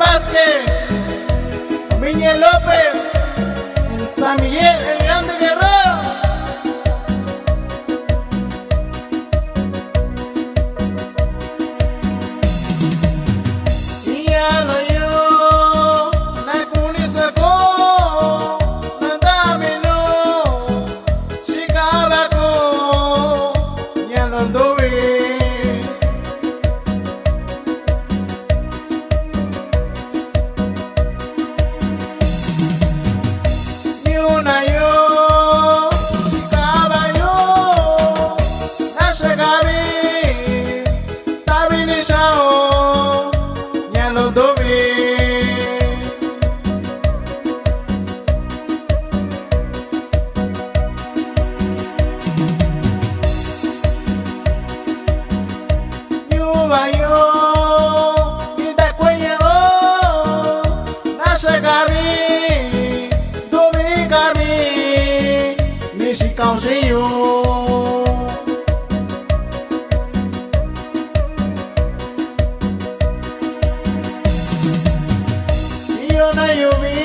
Vázquez, Miñe López, en San Miguel, el Grande Guerrero. Y ya lo yo, la cuni sacó, mandamelo, chicabaco, ya lo anduve. Una yo, caballo, nasce gabi, tabini shao, ya lo dobi. Yuba yo, ita cuello, nasce gabi. Nishikaushio Yona yubi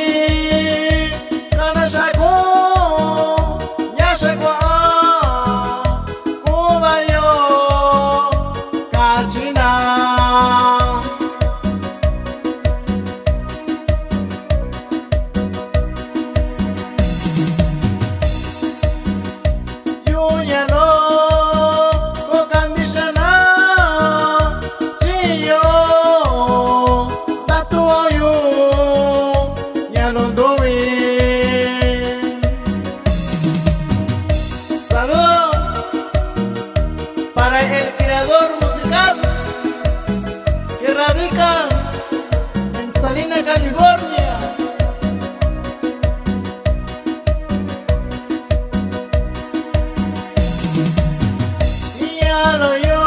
Kanashako Yashakwa Kubayo Kachina ya no condicionar Chillo Tatuo yo ya lo doy. Saludos para el creador musical que radica en Salinas, California. Ya lo yo